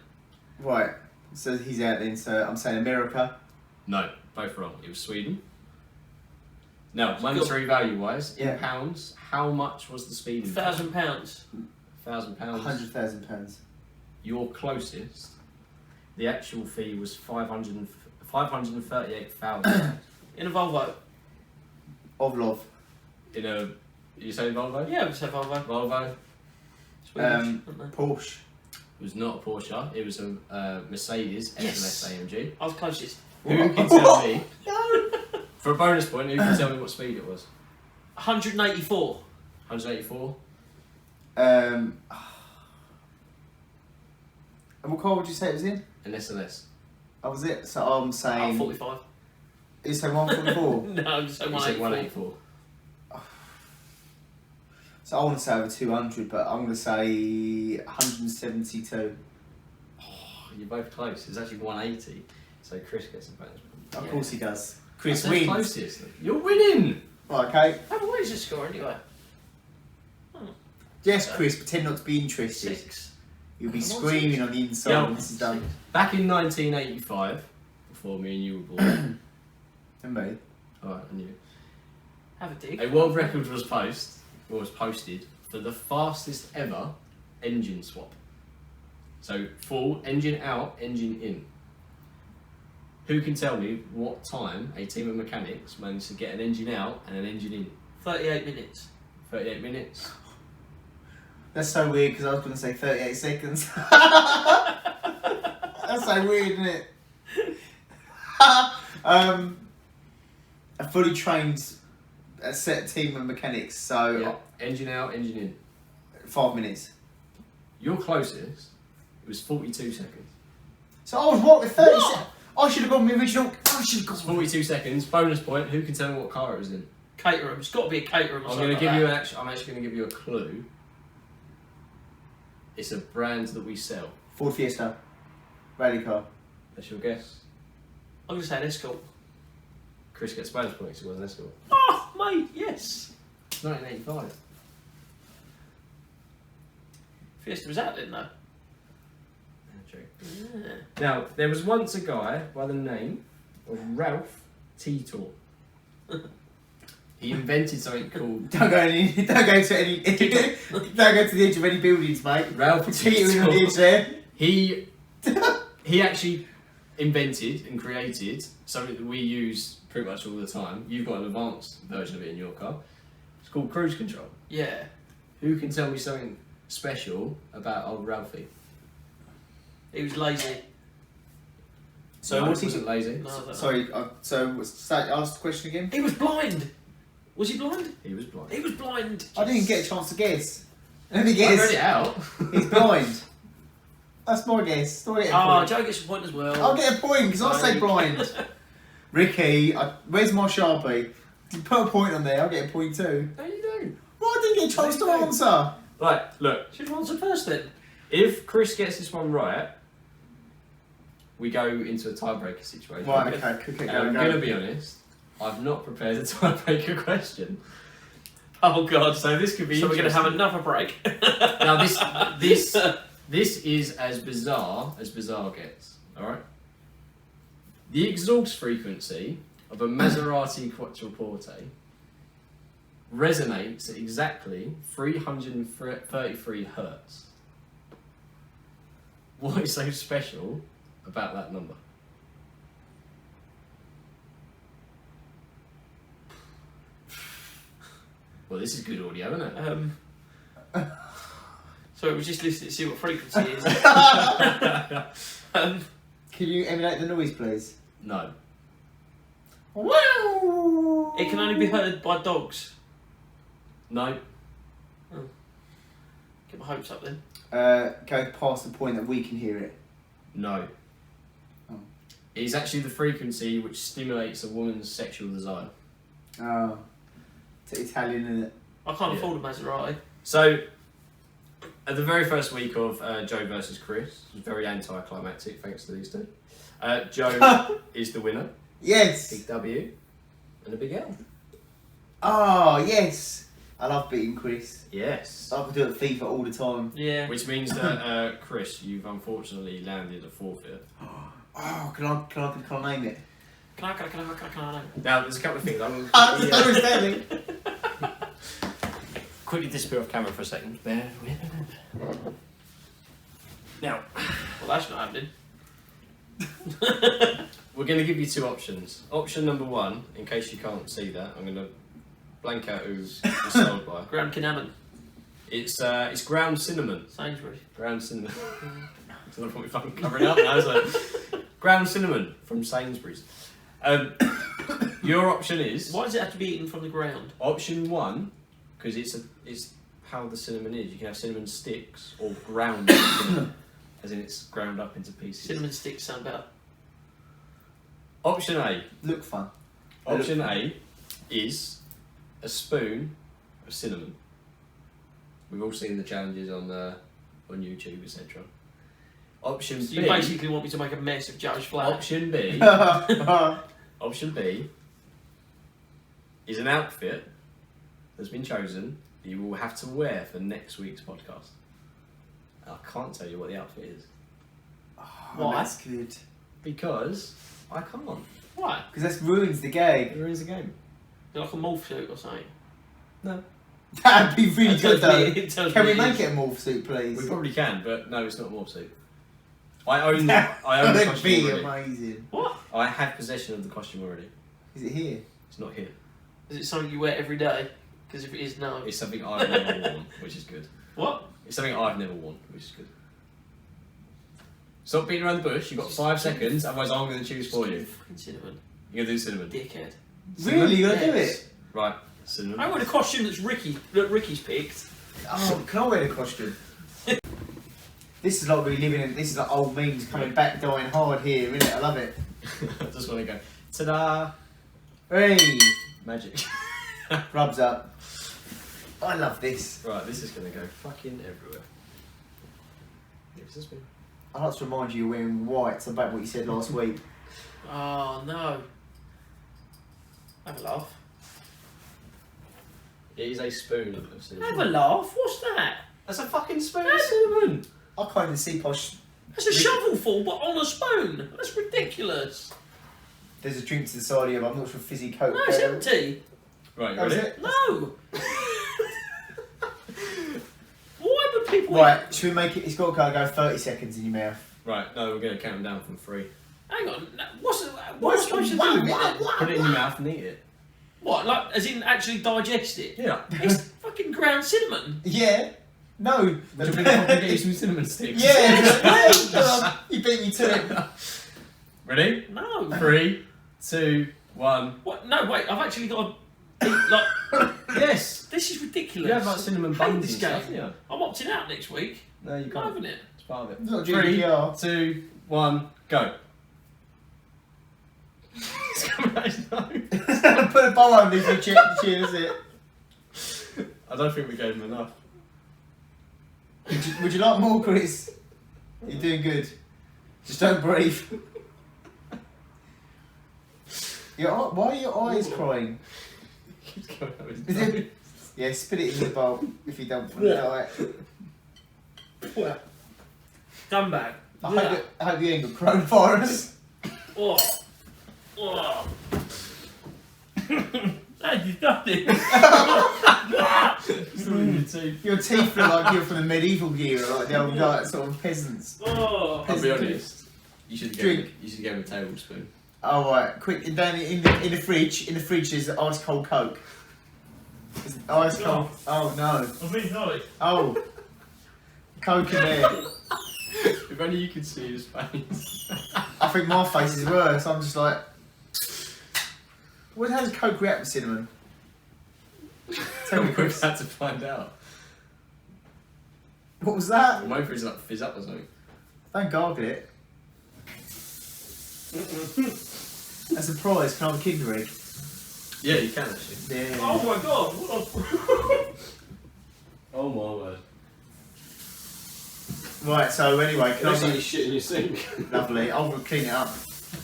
Right, so he's out then, so I'm saying America. No, both wrong. It was Sweden. Now, monetary value wise, in Yeah. pounds, how much was the speeding? £1,000. £1,000. £100,000. Your closest, the actual fee was 538,000 In a Volvo. Of love. in a. You say Volvo? Yeah, I would say Volvo. Volvo. Swedish, Um, aren't they? Porsche. It was not a Porsche. It was a Mercedes Yes. SLS AMG. I was closest. Who can tell me? No. For a bonus point, who can tell me what speed it was? 184. 184. And what car would you say it was in? An SLS. Oh, was it? So I'm saying. 45. You say 144. No, I'm just saying You said 184. 184. So I want to say over 200, but I'm going to say 172. Oh, you're both close. It's actually 180. So Kris gets a bonus point. Of Yeah. course he does. Chris That's the wins. closest. You're winning. Right, okay. How what is the score anyway? Yes, Chris, pretend not to be interested. 6. You'll be Come on, screaming on the inside Yeah. when this is done. Back in 1985, before me and you were born. And me. Alright, I knew. Have a dig. A world record was posted for the fastest ever engine swap. So full engine out, engine in. Who can tell me what time a team of mechanics managed to get an engine out and an engine in? 38 minutes. 38 minutes. That's so weird because I was going to say 38 seconds. That's so weird, isn't it? A fully trained set team of mechanics, so Yeah. Engine out, engine in. 5 minutes. Your closest, it was 42 seconds. So I was what with 30 What? seconds? I should have gone with the original. I should have It's gone. 42 seconds. Bonus point. Who can tell me what car it was in? Caterum. It's got to be a caterum or I'm something going to like give that. you I'm actually going to give you a clue. It's a brand that we sell. Ford Fiesta, rally car. That's your guess. I'm going to say an Escort. Kris gets bonus points. It was an Escort. Oh, mate, yes. 1985. Fiesta was out, didn't they? True. Yeah. Now, there was once a guy by the name of Ralph Teetor. He invented something called Don't go to any. Don't go to the edge of any buildings, mate. Ralph Teetering on the edge Teetor. there. He actually invented and created something that we use pretty much all the time. You've got an advanced version of it in your car. It's called cruise control. Yeah. Who can tell me something special about old Ralphie? He was lazy. So No, what's he he? wasn't lazy. No, I don't know. Sorry. Ask the question again. He was blind. Was he blind? He was blind. He was blind. I didn't get a chance to guess. Let me I guess. read it out. He's blind. That's my guess. Do I get a Oh, point? Joe gets a point as well. I'll get a point because I say Right. blind. Ricky, where's my Sharpie? You put a point on there, I'll get a point too. No, you don't. Well, I didn't get a chance to No, you answer. Right, look. Should have answered first then. If Kris gets this one right, we go into a tiebreaker situation. Right, okay, And I'm going to be honest, I've not prepared a tiebreaker question. Oh god. So this could be So we're going to have interesting. another break. Now this is as bizarre gets. All right. The exhaust frequency of a Maserati Quattroporte resonates at exactly 333 hertz. What is so special about that number? Well, this is good audio, isn't it? So it was just listening to see what frequency it is. Can you emulate the noise, please? No. Wow! It can only be heard by dogs. No. Get my hopes up then. Go past the point that we can hear it. No. Oh. It is actually the frequency which stimulates a woman's sexual desire. Oh. It's Italian, isn't it? I can't Yeah. afford a Maserati. So, at the very first week of Joe versus Kris, it was very anticlimactic thanks to these two. Joe is the winner. Yes! Big W and a big L. Oh, yes! I love beating Kris. Yes. I could do it at FIFA all the time. Yeah. Which means that, Kris, you've unfortunately landed a forfeit. Oh, can I name it? Can I? Now, there's a couple of things. I'm I quickly, don't understand it. quickly disappear off camera for a second. Bear with me. Now, Well, that's not happening. we're going to give you two options. Option number one, in case you can't see that, I'm going to blank out who's sold by. Grand Cinnamon. It's ground cinnamon. Sainsbury's. Ground cinnamon. It's not what we're fucking covering up now, is it? Ground cinnamon from Sainsbury's. Your option is Why does it have to be eaten from the ground? option one, because it's how the cinnamon is. You can have cinnamon sticks or ground cinnamon, as in it's ground up into pieces. Cinnamon sticks sound better. Option A. Look fun. Option A is a spoon of cinnamon. We've all seen the challenges on YouTube, etc. Option So B. you basically want me to make a mess of Joe's flat. Option B. Option B is an outfit that's been chosen that you will have to wear for next week's podcast. I can't tell you what the outfit is. Oh, Why? that's good. Because I can't. Why? Because that ruins the gag. It ruins the game. You're like a morph suit or something. No. That'd be really good though. It tells Can me we it make is. it a morph suit, please? We probably can, but no, it's not a morph suit. I own the That'd costume be already. amazing. What? I have possession of the costume already. Is it here? It's not here. Is it something you wear every day? Because if it is, no. It's something I've never worn, which is good. What? It's something I've never worn, which is good. Stop beating around the bush. You've got 5 seconds, otherwise I'm going to choose for you. Fucking cinnamon. You're going to do cinnamon. Dickhead. Really? You're gonna do Yes. it? Right, cinnamon. I want a costume that Ricky's picked. Oh, can I wear the costume? This is like really living in. This is like old memes coming back, dying hard here, isn't it? I love it. I just want to go, ta-da! Hey, Magic. rubs up. I love this. Right, this is going to go fucking everywhere. What's this been? I'd like to remind you you're wearing white. So about what you said last week. Oh no. Have a laugh. It is a spoon of cinnamon. Have a laugh? What's that? That's a fucking spoon of cinnamon! I can't even see posh. That's a shovelful, but on a spoon. That's ridiculous. There's a drink to the side of you, but I'm not sure fizzy coke. No, it's empty. Right, That was ready? it. No. Why would people? Right, should we make it? It's got to go 30 seconds in your mouth. Right, no, we're going to count them down from 3. Hang on. What am I supposed to do with it? Put it in your mouth and eat it. What? Like, as in actually digest it? Yeah. It's fucking ground cinnamon. Yeah. No. Do you want me to get you some cinnamon sticks? Yeah. You beat me to it. Ready? No. 3, 2, 1. What? No, wait. I've actually got to eat like. Yes! This is ridiculous. You have like cinnamon I hate buns this and stuff, game. yeah. I'm opting out next week. No, you I'm can't. having it. It's part of it. It's not 3, GDPR. 2, 1, go. It's coming out his nose. Put a bow on if you cheers it. I don't think we gave him enough. Would you like more, Kris? You're doing good. Just don't breathe. Why are your eyes crying? Keeps going out his Is nose. it? Yeah, spit it in the bowl if you don't want it. Alright. Come back. I hope you ain't got coronavirus. Oh. Oh. Hey, you got it. Still in your teeth. Your teeth look like you're from the medieval era, like the old like, sort of peasants. Oh. I'll be honest. You should Drink. give him a tablespoon. Alright, quick, down in the fridge. In the fridge there's ice cold Coke. It's ice cold. Oh no. I'm being naughty. Oh. Coke in there. If only you could see his face. I think my face is worse. I'm just like. How does Coke react with cinnamon? Tell me, We've Kris. had to find out. What was that? I'm waiting for it to like fizz up or something. Don't gargle it. That's a prize. Can I have a Kinder Egg? Yeah, you can actually. Yeah. Oh my god. What Oh my word. Right. So anyway, can I have shit in your sink. Lovely. I'll clean it up.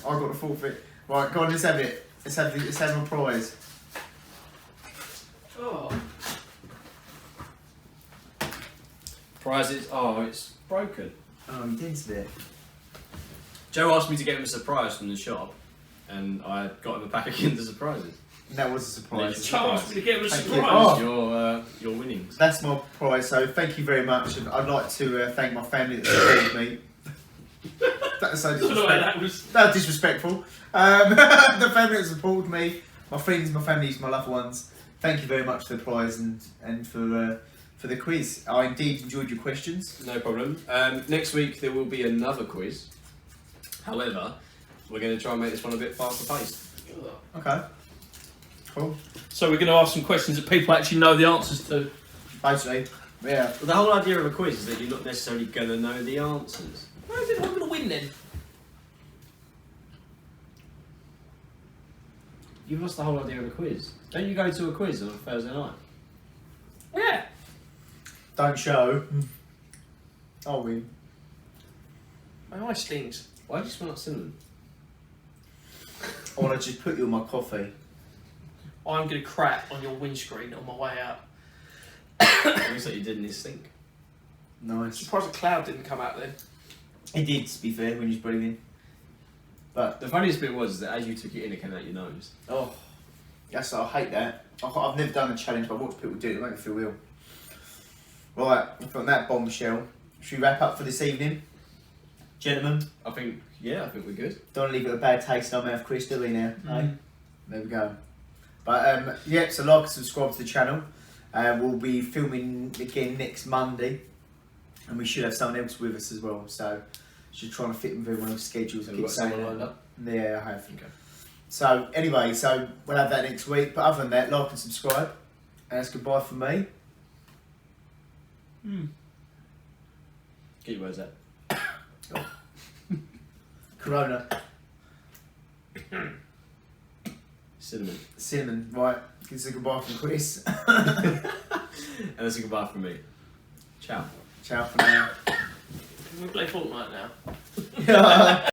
I've got the forfeit. Right. Go on. Let's have it. Let's have my prize. oh. Prize is, oh, it's broken. Oh, you dented it. Joe asked me to get him a surprise from the shop, and I got him a pack of Kinder Surprises. That was a surprise. Chance me to get him a Thank you. surprise. Oh. Your winnings. That's my prize. So thank you very much, and I'd like to thank my family that supported me. That's so I don't know why that was. That's disrespectful. The family that supported me, my friends, my families, my loved ones. Thank you very much for the prize and for the quiz. I indeed enjoyed your questions. No problem. Next week there will be another quiz. However, we're going to try and make this one a bit faster paced. Okay. Cool. So we're going to ask some questions that people actually know the answers to. Basically, yeah. Well, the whole idea of a quiz is that you're not necessarily going to know the answers. Why is it I'm going to win then? You've lost the whole idea of a quiz. Don't you go to a quiz on a Thursday night? Yeah. Don't show. I'll win. My eye stings. Why do you smell like cinnamon? I want to just put you on my coffee. I'm going to crap on your windscreen on my way out. It looks like you did in his sink. Nice. Surprised a cloud didn't come out then. It did, to be fair, when you was breathing. But The funniest bit was that as you took it in, it came out your nose. oh, yes, I hate that. I've never done a challenge, but I watch people do it. It makes me feel ill. Right, from that bombshell, should we wrap up for this evening, gentlemen? I think we're good. Don't want to leave it a bad taste in our mouth, Chris, do we now? Eh? There we go. But yeah, so like and subscribe to the channel. We'll be filming again next Monday, and we should have someone else with us as well. So just trying to fit with everyone else's schedules. So I we've keep got saying someone that. lined up. Yeah, I have. Okay. So anyway, so we'll have that next week. But other than that, like and subscribe. And that's goodbye from me. Get your words out. Corona. Cinnamon. Right. This is a goodbye from Chris. And that's a goodbye from me. Ciao. Ciao for now. Can we play Fortnite now?